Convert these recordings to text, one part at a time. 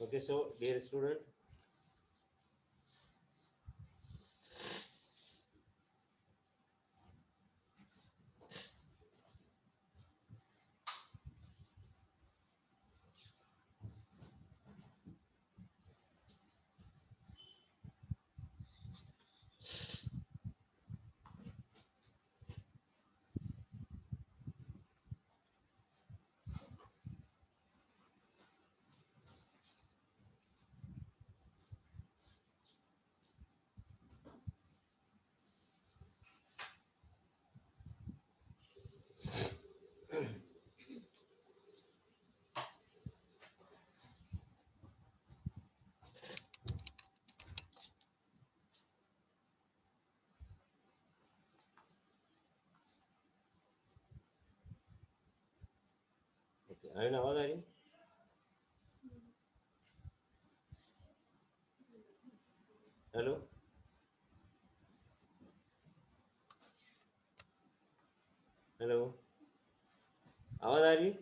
Okay, so dear student, okay, आवाज आ रही? Hello, hello, आवाज आ रही?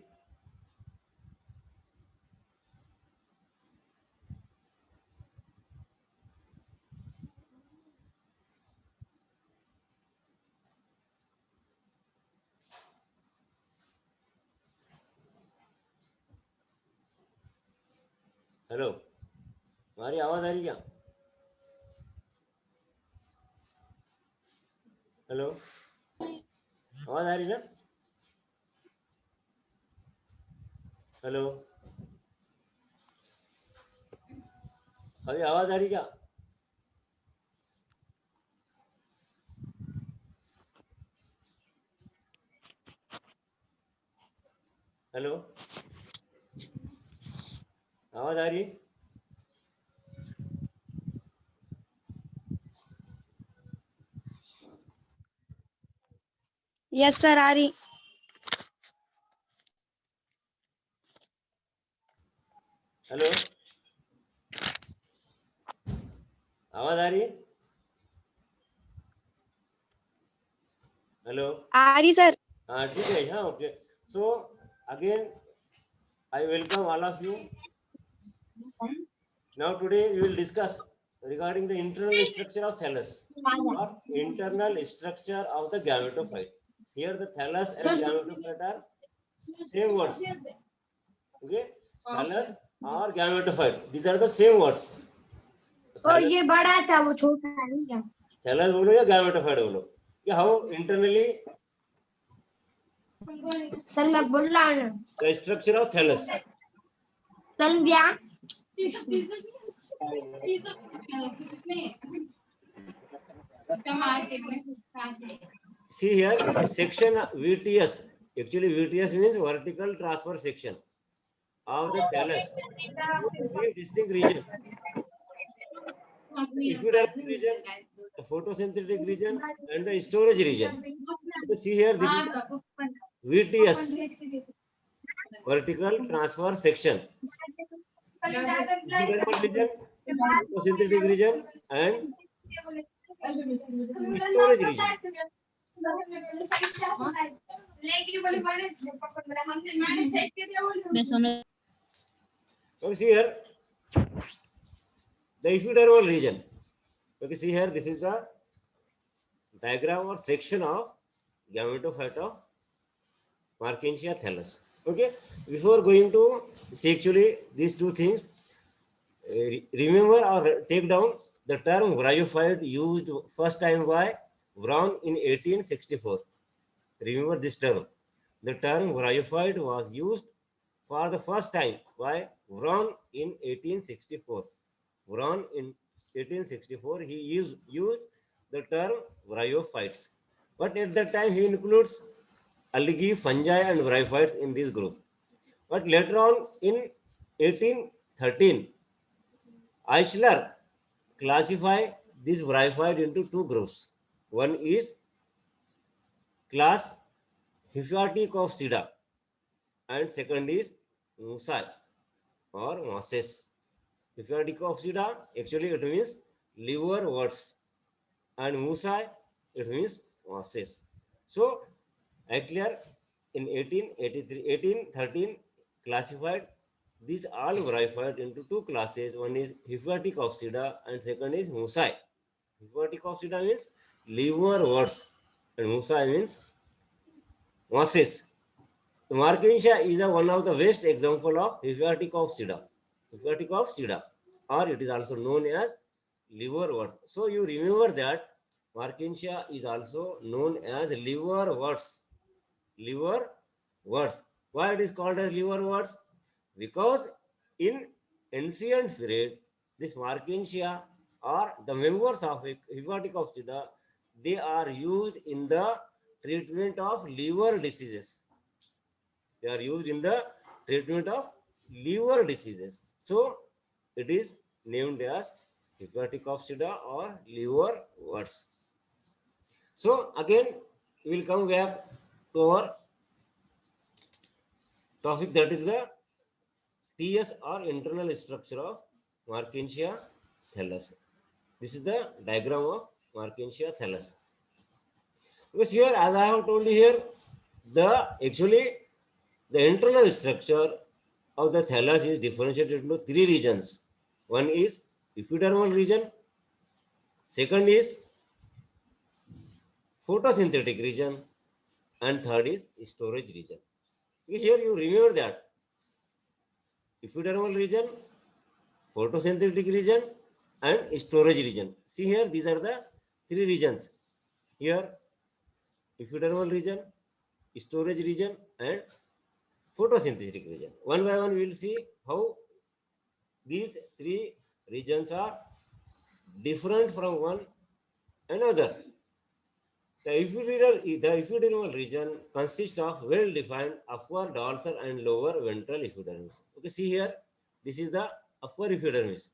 हेलो, हमारी आवाज आ रही क्या? हेलो, आवाज आ रही ना? हेलो, अभी आवाज आ रही क्या? हेलो, आवाज आ रही? यस सर आ रही। हेलो, आवाज आ रही है? हेलो, आ रही सर। हाँ ठीक है, हाँ okay. So again I welcome all of you. Now today we will discuss regarding the internal structure of thallus or internal structure of the gametophyte. Here the thallus and gametophyte are same words. Okay, thallus or gametophyte. These are the same words. ओ ये बड़ा था वो छोटा नहीं क्या? Thallus बोलो या gametophyte बोलो, कि हाउ इंटरनली सर मैं बोल रहा हूँ the structure of thallus. Sir क्या? See here a section VTS. Actually VTS means vertical transfer section of the thallus. Three distinct regions: the epidermal region, the photosynthetic region, and the storage region. So see here, this is the VTS, vertical transfer section. Epidermal region, photosynthetic region, and storage region. Okay, see here the epidermal region. Okay, see here, this is the diagram or section of gametophyte of Markensia thallus. Okay, before going to see actually these two things, remember or take down the term bryophyte used first time by Brown in 1864. Remember this term. The term bryophyte was used for the first time by Brown in 1864. Brown in 1864, he used the term bryophytes. But at that time, he includes algae, fungi, and bryophytes in this group. But later on, in 1813, Eichler classified this bryophyte into two groups. One is class Hephaticopsida and second is Musae or mosses. Hephaticopsida, actually it means liverworts, and Musae, it means mosses. So Eichler in 1813 classified these all bryophyte into two classes. One is Hephaticopsida and second is Musae. Hephaticopsida means liverworts and Musae means mosses. Markensia is one of the best example of Hephaticopsida. Hephaticopsida, or it is also known as liverwort. So you remember that Markensia is also known as liverworts. Liverworts. Why it is called as liverworts? Because in ancient period, this Markensia or the members of Hephaticopsida, they are used in the treatment of liver diseases. They are used in the treatment of liver diseases. So it is named as Hephaticopsida or liverworts. So again, we will come back to our topic, that is the TS or internal structure of Markensia thallus. This is the diagram of Markensia thallus. Because here, as I have told you here, the internal structure of the thallus is differentiated into three regions. One is epidermal region, second is photosynthetic region, and third is storage region. Here you remember that epidermal region, photosynthetic region, and storage region. See here, these are the three regions. Here, epidermal region, storage region, and photosynthetic region. One by one, we will see how these three regions are different from one another. The epidermal region consists of well-defined upper dorsal and lower ventral epidermis. Okay, see here, this is the upper epidermis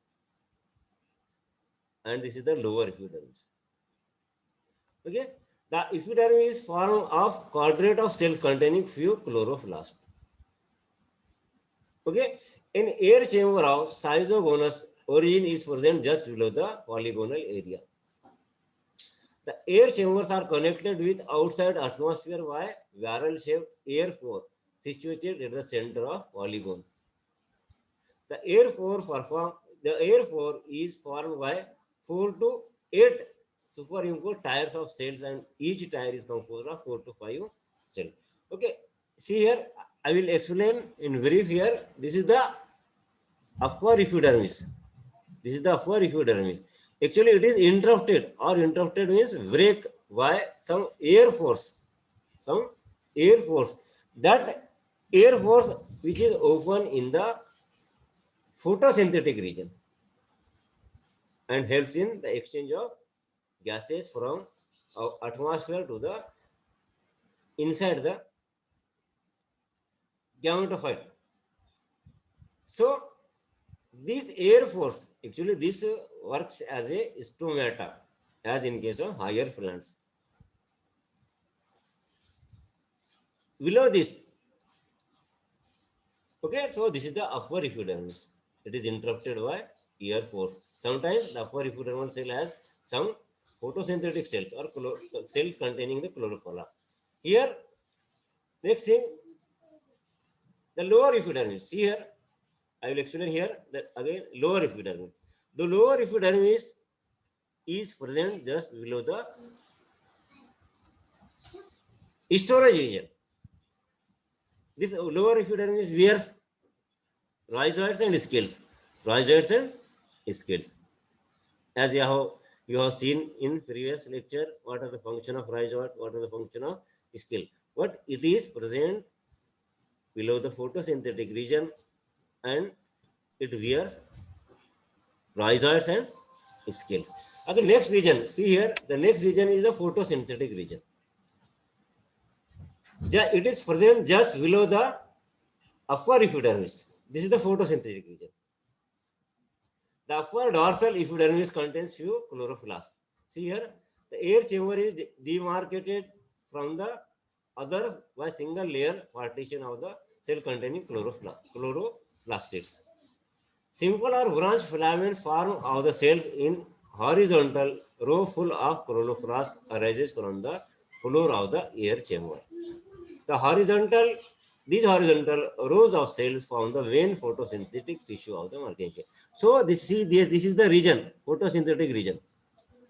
and this is the lower epidermis. Okay, the epidermis is formed of quadrate of cells containing few chloroplasts. Okay, In air chamber of cyanogenous origin is present just below the polygonal area. The air chambers are connected with outside atmosphere by barrel-shaped air pore situated at the center of polygon. The air pore is formed by 4 to 8 superimposed tiers of cells, and each tier is composed of 4 to 5 cells. Okay, see here, I will explain in brief here. This is the upper epidermis. This is the upper epidermis. Actually, it is interrupted, or interrupted means break by some air force. Some air force. That air force which is open in the photosynthetic region and helps in the exchange of gases from our atmosphere to the inside the gametophyte. So this air force, actually this works as a stomata, as in case of higher plants. Below this, okay, so this is the upper epidermis. It is interrupted by air force. Sometimes the upper epidermal cell has some photosynthetic cells or cells containing the chlorophyll. Here, next thing, the lower epidermis. See here, I will explain here that again lower epidermis. The lower epidermis is present just below the storage region. This lower epidermis wears rhizoids and scales. Rhizoids and scales. As you have seen in previous lecture, what are the function of rhizoid, what are the function of scale. But it is present below the photosynthetic region, and it wears rhizoids and scales. Okay, next region, see here, the next region is the photosynthetic region. It is present just below the upper epidermis. This is the photosynthetic region. The upper dorsal epidermis contains few chloroplasts. See here, the air chamber is demarcated from the others by single layer partition of the cell containing chloroplasts. Simple or branch filaments form of the cells in horizontal row full of chloroplasts arises from the floor of the air chamber. These horizontal rows of cells form the main photosynthetic tissue of the Mertensia. So this is the region, photosynthetic region.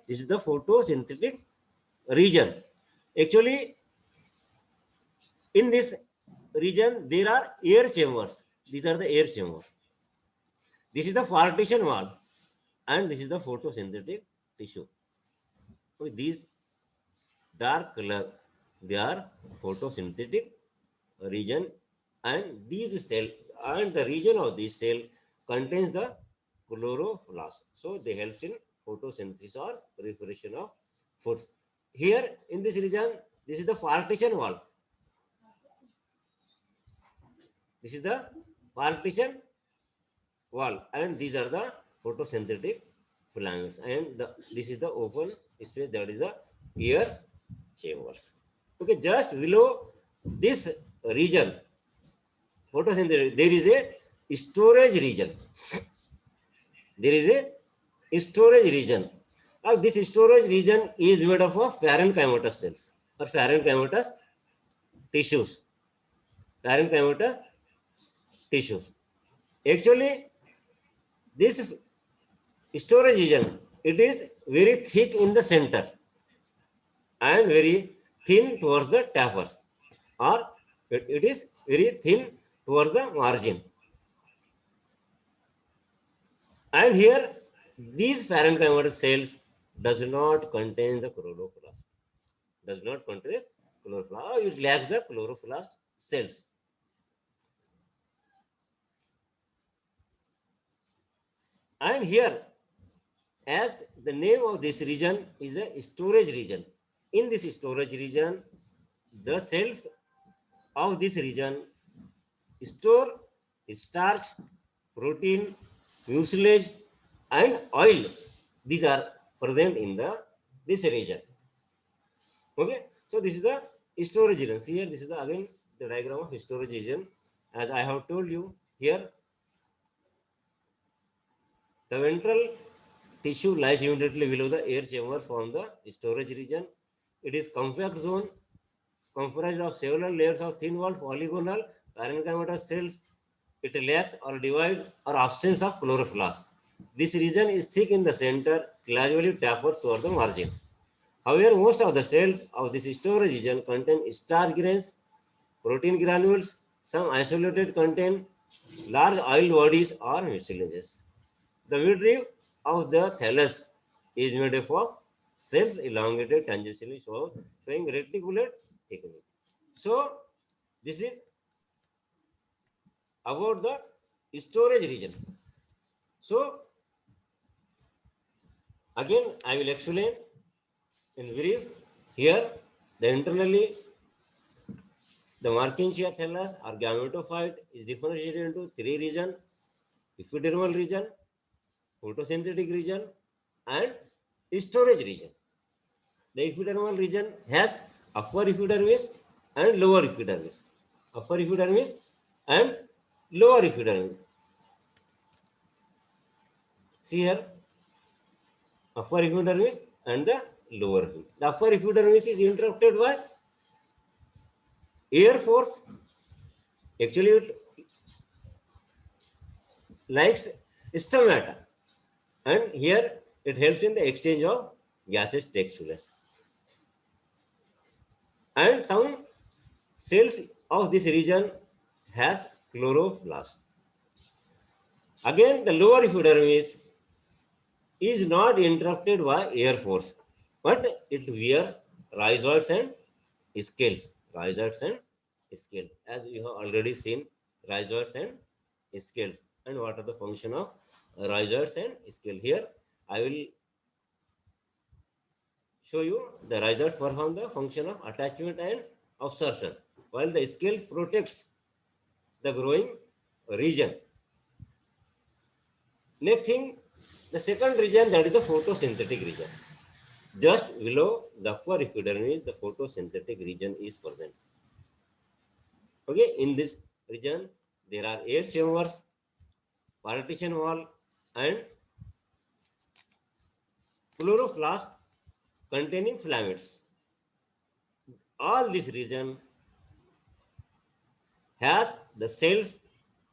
This is the photosynthetic region. Actually, in this region, there are air chambers. These are the air chambers. This is the partition wall, and this is the photosynthetic tissue. With these dark color, they are photosynthetic region, and these cell and the region of this cell contains the chloroplast. So they help in photosynthesis or preparation of foods. Here in this region, this is the partition wall. This is the partition wall, and these are the photosynthetic filaments, and this is the open space, that is the air chambers. Okay, just below this region, photosynthesis, there is a storage region. There is a storage region. Now, this storage region is made up of parenchymatous cells or parenchymatous tissues. Parenchymatous tissues. Actually, this storage region, it is very thick in the center and very thin towards the taper, or it is very thin towards the margin. And here, these parenchymatous cells does not contain the chloroplast. Does not contain chloroplast. It lacks the chloroplast cells. And here, as the name of this region is a storage region. In this storage region, the cells of this region store starch, protein, mucilage, and oil. These are present in this region. Okay, so this is the storage region. See here, this is again the diagram of storage region. As I have told you here, The ventral tissue lies immediately below the air chambers from the storage region. It is compact zone comprised of several layers of thin-walled polygonal parenchymatous cells. It lacks or divide or absence of chloroplast. This region is thick in the center, gradually tapers toward the margin. However, most of the cells of this storage region contain starch grains, protein granules. Some isolated contain large oil bodies or mucilages. The midrib of the thallus is made up of cells elongated tangentially, showing reticulate thickening. So, this is about the storage region. So, again, I will explain in brief. Here, the internally, the Mertensia thallus or gametophyte is differentiated into three regions: epidermal region, photosynthetic region, and storage region. The epidermal region has upper epidermis and lower epidermis. Upper epidermis and lower epidermis. See here, upper epidermis and the lower epidermis. The upper epidermis is interrupted by air force. Actually, it likes stomata, and here it helps in the exchange of gaseous textules. And some cells of this region has chloroplast. Again, the lower epidermis is not interrupted by air force, but it wears rhizoids and scales. Rhizoids and scales, as we have already seen, rhizoids and scales. And what are the function of rhizoids and scale? Here, I will show you the rhizoid perform the function of attachment and absorption, while the scale protects the growing region. Next thing, the second region, that is the photosynthetic region. Just below the upper epidermis, the photosynthetic region is present. Okay, in this region, there are air chambers, partition wall, and chloroplast containing filaments. All this region has the cells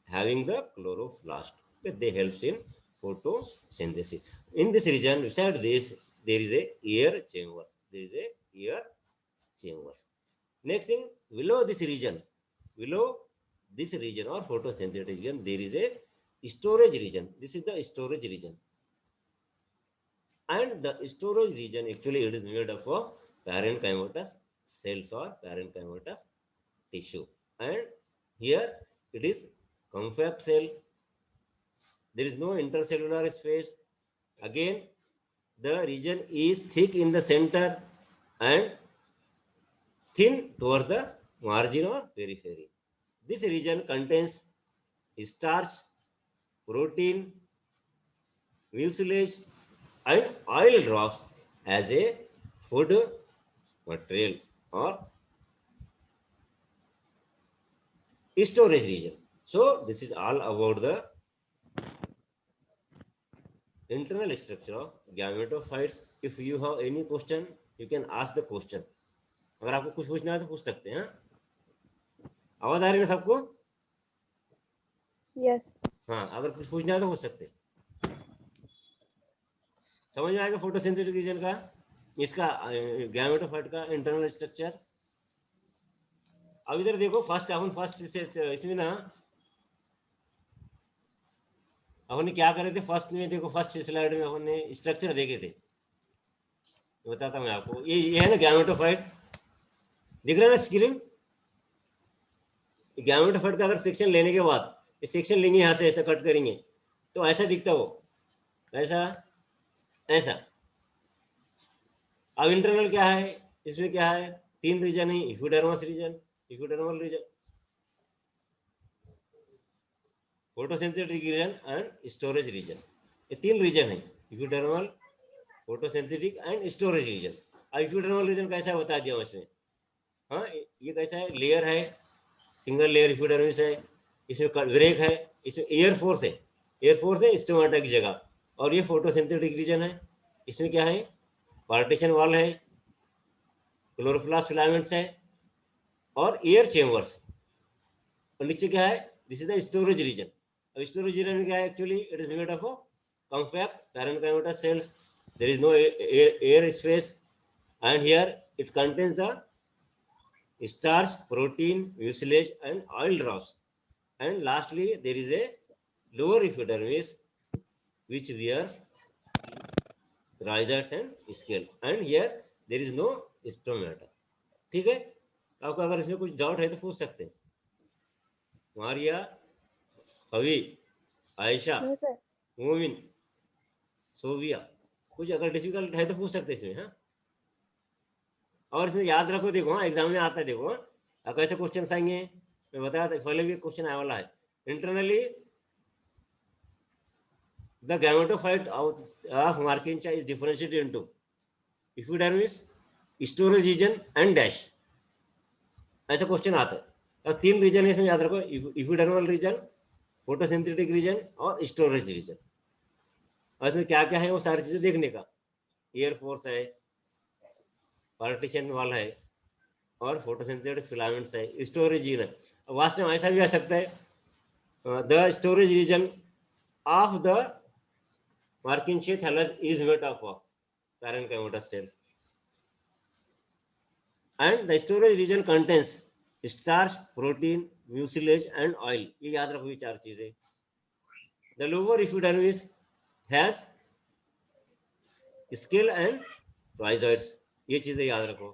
having the chloroplast. Okay, they help in photosynthesis. In this region, beside this, there is a air chamber. There is a air chambers. Next thing, below this region or photosynthetic region, there is a storage region. This is the storage region. And the storage region, actually, it is made up of parenchymatous cells or parenchymatous tissue. And here it is compact cell. There is no intercellular space. Again, the region is thick in the center and thin towards the margin or periphery. This region contains starch, protein, mucilage, and oil drops as a food material or storage region. So, this is all about the internal structure of gametophytes. If you have any question, you can ask the question. अगर आपको कुछ पूछना है तो पूछ सकते हैं. आवाज आ रही है सबको? यस. हाँ, अगर कुछ पूछना है तो पूछ सकते हैं. समझ में आएगा फोटोसिंथेटिक रीजन का, इसका गैमेटोफाइट का इंटरनल स्ट्रक्चर. अब इधर देखो, फर्स्ट इसमें ना अपन क्या करे थे. फर्स्ट में देखो, फर्स्ट स्लाइड में अपन ने स्ट्रक्चर देखे थे. बताता मैं आपको. ये है ना गैमेटोफाइट, दिख रहा है ना स्क्रीन. गैमेटोफाइट का अगर सेक्शन लेने के बाद, ये सेक्शन लेंगे यहाँ से, ऐसा कट करेंगे तो ऐसा दिखता हो, ऐसा ऐसा. अब इंटरनल क्या है, इसमें क्या है, तीन रीजन है, epidermis region, epidermal region, photosynthetic region and storage region. ये तीन रीजन है, epidermal, photosynthetic and storage region. अब एपिडर्मल रीजन कैसा है बता दिया इसमें. हाँ, ये कैसा है, लेयर है, सिंगल लेयर एपिडर्मिस है, इसमें ब्रेक है, इसमें एयर फोर्स है, एयर फोर्स है स्टोमाटा की जगह. और ये फोटोसिंथेटिक रीजन है, इसमें क्या है, पार्टीशन वॉल है, क्लोरोप्लास्ट फिलामेंट्स है और एयर चेम्बर्स, और नीचे क्या है, this is the storage region. अब स्टोरेज रीजन में क्या है, actually it is made of compact parenchyma cells, there is no air space, and here it contains the starch, protein, mucilage and oil drops, and lastly there is a lower epidermis which wears rhizoids and scale, and here there is no stomata। ठीक है, आपको अगर इसमें कुछ doubt है तो पूछ सकते हैं। मारिया, हवी, आयशा, मोमिन, सोविया, कुछ अगर डिफिकल्ट है तो पूछ सकते हैं इसमें। हाँ, और इसमें याद रखो, देखो हाँ एग्जाम में आता है, देखो हाँ अगर ऐसे क्वेश्चन आएंगे, मैं बताया था पहले भी क्वेश्चन आने वाला है। Internally the gametophyte of Marchantia is differentiated into epidermis, storage region and dash, ऐसा क्वेश्चन आता है। और 3 रीजन है इसमें, याद रखो, एपिडर्मल रीजन, फोटोसिंथेटिक रीजन और स्टोरेज रीजन। और इसमें क्या क्या है वो सारी चीजें देखने का, एयर फोर्स है, पार्टीशन वाल है और फोटोसिंथेटिक फिलामेंट्स है, स्टोरेज रीजन है। वास्ट में ऐसा भी आ सकता है, the storage region of the Purkinje thallus is made of parenchyma cells, and the storage region contains starch, protein, mucilage and oil। ये याद रखो, ये 4 चीजें। The lower epidermis has scale and rhizoids, ये चीजें याद रखो।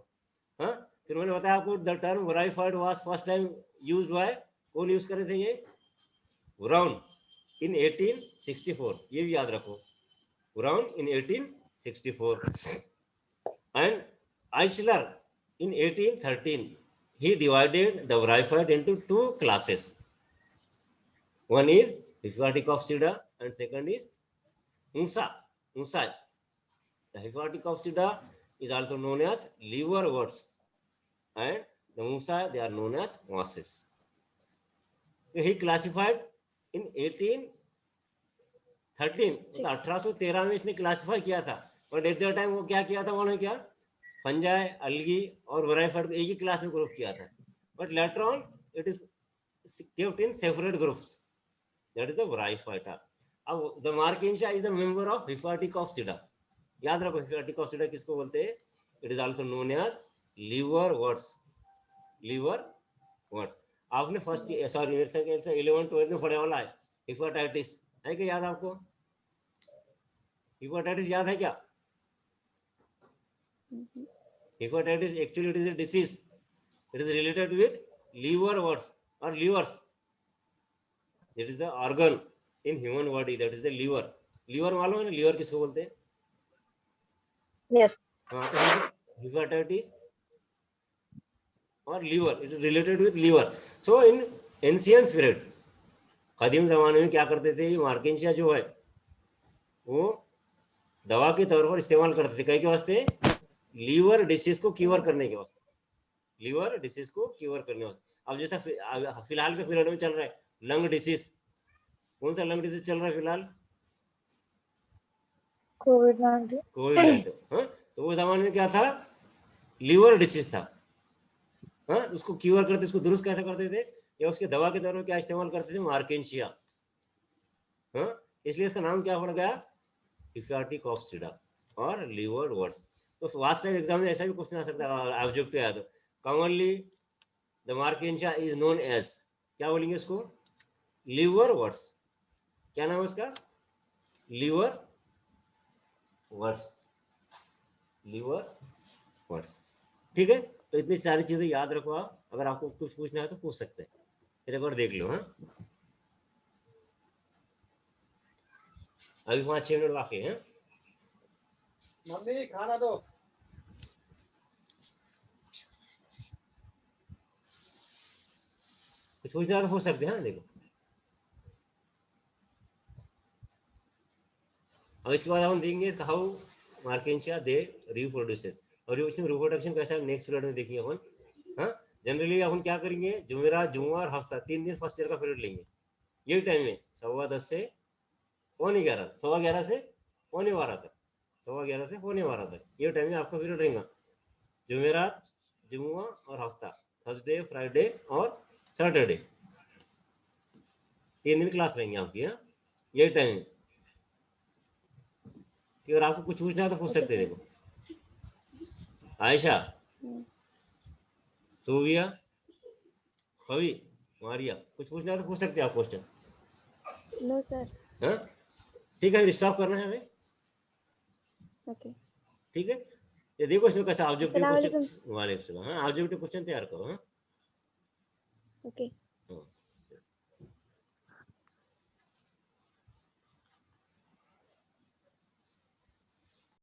हाँ, फिर मैंने बताया आपको the term bryophyte was first time used by, कौन यूज करे थे ये, ब्राउन इन 1864, ये भी याद रखो, Brown in 1864, and Eichler in 1813. He divided the Bryophyte into 2 classes. One is Hyphaticopsida and second is Musa. The Hyphaticopsida is also known as liverworts, and the Musa, they are known as mosses. He classified in 1813 में इसने classify किया था, और at the time वो क्या किया था, उन्होंने क्या फंजाई, अलगी और वराइफाइट को एक ही क्लास में ग्रुप किया था, but later on it is kept in separate groups, that is the Bryophyta. अब the Marchantia is the member of Hepaticopsida, याद रखो हिफाटिकॉप्सिडा किसको बोलते हैं, it is also known as liverworts. आपने फर्स्ट सॉरी 11th-12th में पढ़े वाला है हिफाटाइटिस, है क्या याद आपको, हिपेटाइटिस याद है क्या? Hepatitis actually it is a disease, it is related with liverworts or livers, it is the organ in human body, that is the liver। liver मालूम है ना, liver किसको बोलते हैं? Yes. हाँ, तो hepatitis और liver, it is related with liver। so in ancient period, कदीम जमाने में क्या करते थे, मार्किंशिया जो है वो दवा के तौर पर इस्तेमाल करते थे, कई के वास्ते, लीवर डिसीज को क्योर करने के वास्ते, लीवर डिसीज को क्योर करने वास्ते। अब जैसा फिलहाल के पीरियड में चल रहा है लंग डिसीज, कौन सा लंग डिसीज चल रहा है फिलहाल? कोविड-19। हाँ, तो वो जमाने में क्या था, लीवर डिसीज था। हाँ, उसको क्योर करते, उसको दुरुस्त कैसे करते थे, या उसके दवा के तौर पर क्या इस्तेमाल करते थे, मार्किंशिया। हाँ, इसलिए इसका नाम क्या पड़ गया, हिफेटिकॉप्सिडा और लिवरवर्ट्स। तो वास्ट टाइम एग्जाम में ऐसा भी क्वेश्चन आ सकता है, ऑब्जेक्टिव है तो commonly the Marchantia is known as, क्या बोलेंगे इसको, लिवरवर्ट्स। क्या नाम है उसका, लिवरवर्ट्स। ठीक है, तो इतनी सारी चीजें याद रखो आप, अगर आपको कुछ पूछना है तो पूछ सकते हैं, फिर एक बार देख लो। हाँ, अभी 5-6 मिनट बाकी हैं। मम्मी खाना दो। कुछ पूछना है तो पूछ सकते हैं। देखो अब इसके बाद हम देखेंगे हाउ मार्किंशिया दे रिप्रोड्यूसेस, और इसमें रिप्रोडक्शन कैसा है नेक्स्ट पीरियड में देखेंगे अपन। हाँ, जनरली अपन क्या करेंगे, जुमेरात, जुम्मा और हफ्ता, 3 दिन फर्स्ट ईयर का पीरियड लेंगे, यही टाइम है 10:15 से 11:15, 11:15 से 11:15 तक, 11:15 से 11:15 तक, ये टाइमिंग आपका पीरियड रहेगा। जुमेरात, जुम्मा और हफ्ता, थर्सडे, फ्राइडे और सैटरडे, 3 दिन क्लास रहेंगी आपकी। हाँ, यही टाइमिंग। अगर आपको कुछ पूछना है तो पूछ सकते हैं। देखो आयशा, सोविया, खवी, मारिया, कुछ पूछना है तो पूछ सकते हैं आप क्वेश्चन। No sir. हाँ ठीक है, स्टॉप करना है हमें। ओके। ठीक है, ये देखो इसमें कैसा ऑब्जेक्टिव अस्सलाम क्वेश्चन। वालेकुम। वालेकुम सलाम। हाँ, ऑब्जेक्टिव क्वेश्चन तैयार करो। हाँ ओके। हाँ।